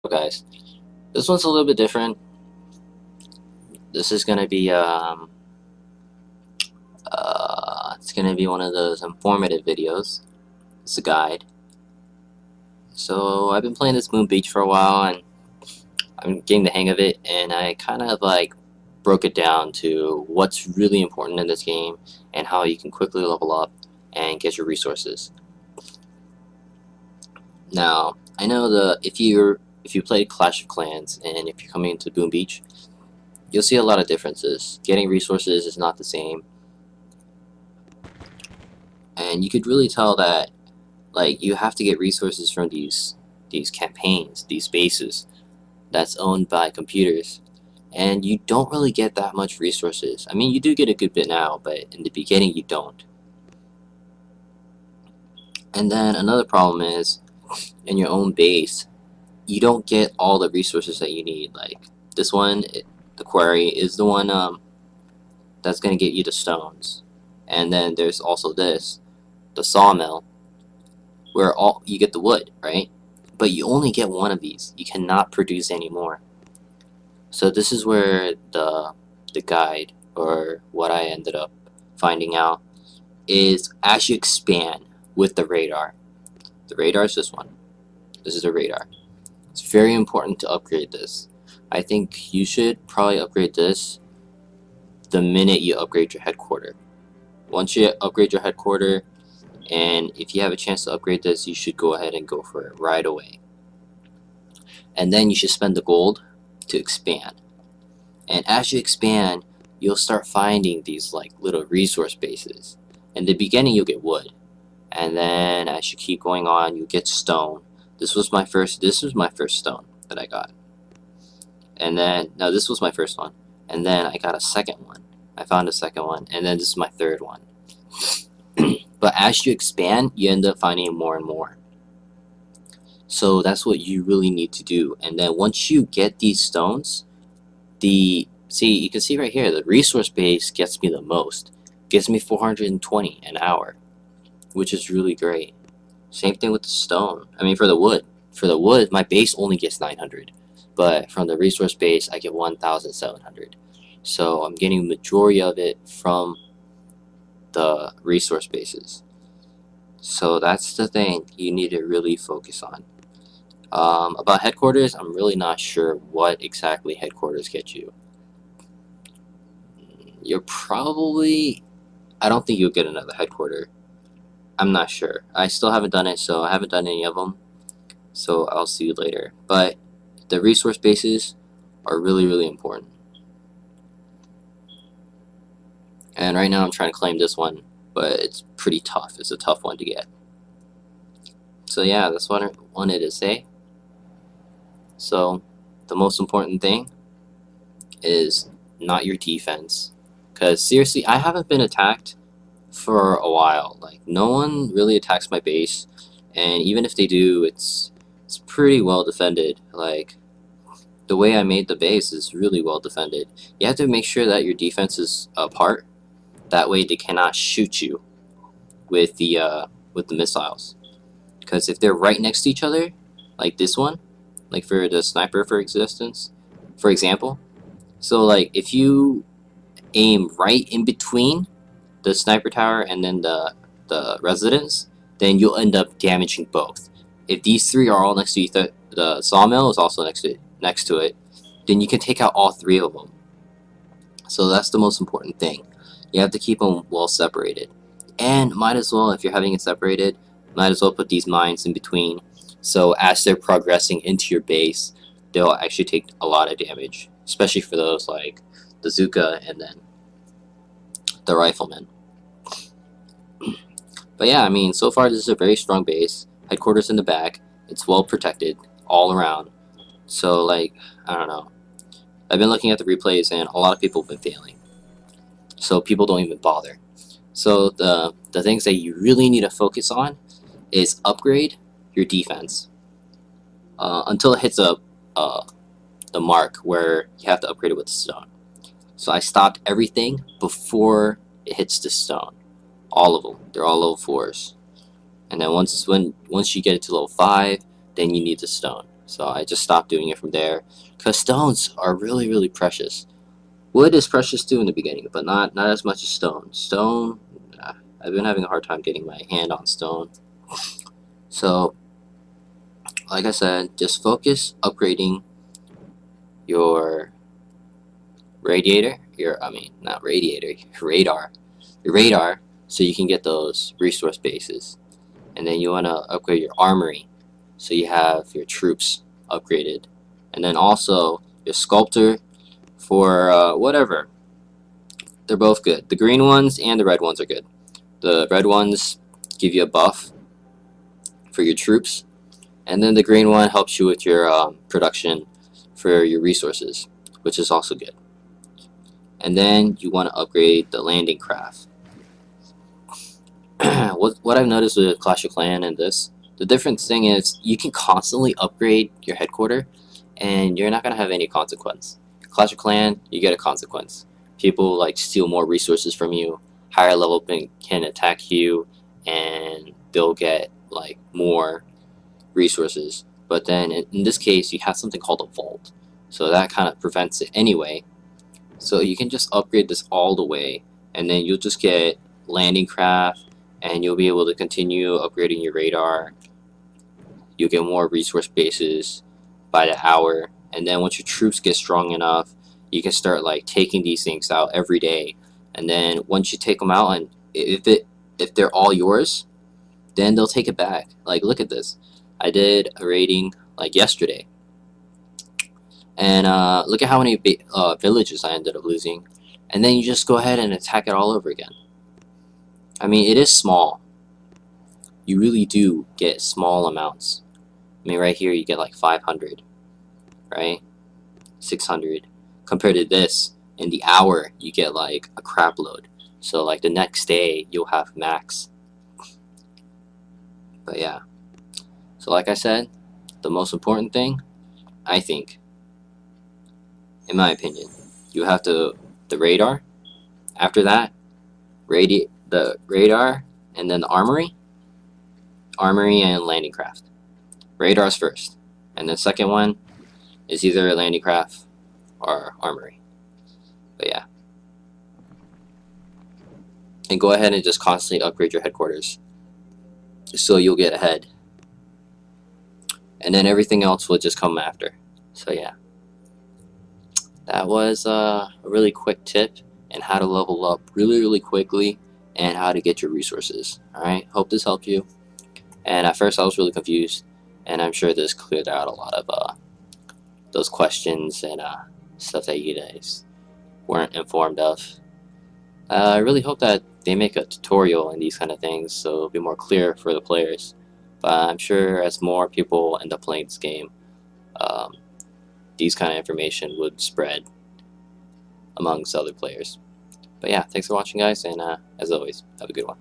guys. This one's a little bit different. This is gonna be it's gonna be one of those informative videos. It's a guide. So I've been playing this Moon Beach for a while, and I'm getting the hang of it, and I kind of like broke it down to what's really important in this game and how you can quickly level up and get your resources. Now, I know if you play Clash of Clans and if you're coming into Boom Beach, you'll see a lot of differences. Getting resources is not the same, and you could really tell that like you have to get resources from these campaigns, these bases that's owned by computers, and you don't really get that much resources. I mean, you do get a good bit now, but in the beginning you don't. And then another problem is, in your own base, you don't get all the resources that you need. Like this one, the quarry is the one that's going to get you the stones. And then there's also this, the sawmill, where you get the wood, right? But you only get one of these. You cannot produce any more. So this is where the guide, or what I ended up finding out, is as you expand with the radar. The radar is this one. This is the radar. It's very important to upgrade this. I think you should probably upgrade this the minute you upgrade your headquarter. Once you upgrade your headquarter, and if you have a chance to upgrade this, you should go ahead and go for it right away. And then you should spend the gold to expand. And as you expand, you'll start finding these like little resource bases. In the beginning, you'll get wood, and then as you keep going on, you get stone. This was my first stone that I got. And then, no, this was my first one. And then I got a second one. I found a second one, and then this is my third one. But as you expand, you end up finding more and more. So that's what you really need to do. And then once you get these stones, you can see right here, the resource base gets me the most. Gives me 420 an hour, which is really great. Same thing with the stone. I mean, for the wood. For the wood, my base only gets 900. But from the resource base, I get 1,700. So I'm getting the majority of it from the resource bases. So that's the thing you need to really focus on. About headquarters, I'm really not sure what exactly headquarters get you. You're probably... I don't think you'll get another headquarter. I'm not sure. I still haven't done it, so I haven't done any of them. So I'll see you later. But the resource bases are really, really important. And right now I'm trying to claim this one, but it's pretty tough. It's a tough one to get. So yeah, that's what I wanted to say. So the most important thing is not your defense. Because seriously, I haven't been attacked for a while. Like, no one really attacks my base, and even if they do, it's pretty well defended. Like, the way I made the base is really well defended. You have to make sure that your defense is apart. That way they cannot shoot you with the missiles. Because if they're right next to each other, like this one, like for the sniper for example, so like if you aim right in between the sniper tower and then the residence, then you'll end up damaging both. If these three are all next to each other, the sawmill is also next to it, then you can take out all three of them. So that's the most important thing. You have to keep them well separated. And might as well, if you're having it separated, might as well put these mines in between. So as they're progressing into your base, they'll actually take a lot of damage. Especially for those like the Zuka and then the riflemen. But yeah, I mean, so far this is a very strong base. Headquarters in the back. It's well protected all around. So like, I don't know. I've been looking at the replays and a lot of people have been failing. So people don't even bother. So the things that you really need to focus on is upgrade your defense until it hits the mark where you have to upgrade it with the stone. So I stopped everything before it hits the stone. All of them. They're all level 4s. And then once you get it to level 5, then you need the stone. So I just stopped doing it from there, because stones are really precious. Wood is precious too in the beginning, but not as much as stone. Stone, I've been having a hard time getting my hand on stone. So, like I said, just focus upgrading your not radiator, your radar, so you can get those resource bases. And then you want to upgrade your armory, so you have your troops upgraded. And then also your sculptor for whatever. They're both good. The green ones and the red ones are good. The red ones give you a buff for your troops, and then the green one helps you with your production for your resources, which is also good. And then you want to upgrade the landing craft. what I've noticed with Clash of Clans and this, the difference thing is you can constantly upgrade your headquarter, and you're not gonna have any consequence. Clash of Clans, you get a consequence. People like steal more resources from you. Higher level can attack you, and they'll get like more resources. But then in this case, you have something called a vault, so that kind of prevents it anyway. So you can just upgrade this all the way, and then you'll just get landing craft, and you'll be able to continue upgrading your radar. You'll get more resource bases by the hour, and then once your troops get strong enough, you can start like taking these things out every day. And then once you take them out, and if they're all yours, then they'll take it back. Like, look at this. I did a raiding like yesterday, and look at how many villages I ended up losing. And then you just go ahead and attack it all over again. I mean, it is small. You really do get small amounts. I mean, right here you get like 500, right? 600. Compared to this, in the hour you get like a crap load. So like the next day you'll have max. But yeah. So like I said, the most important thing, I think, in my opinion, you have the radar. After that, the radar, and then the armory and landing craft. Radar's first, and the second one is either landing craft or armory. But yeah, and go ahead and just constantly upgrade your headquarters, so you'll get ahead, and then everything else will just come after. So yeah, that was a really quick tip and how to level up really quickly, and how to get your resources. Alright, hope this helped you. And at first I was really confused, and I'm sure this cleared out a lot of those questions and stuff that you guys weren't informed of. I really hope that they make a tutorial in these kind of things, so it'll be more clear for the players. But I'm sure as more people end up playing this game, these kind of information would spread amongst other players. But yeah, thanks for watching, guys, and as always, have a good one.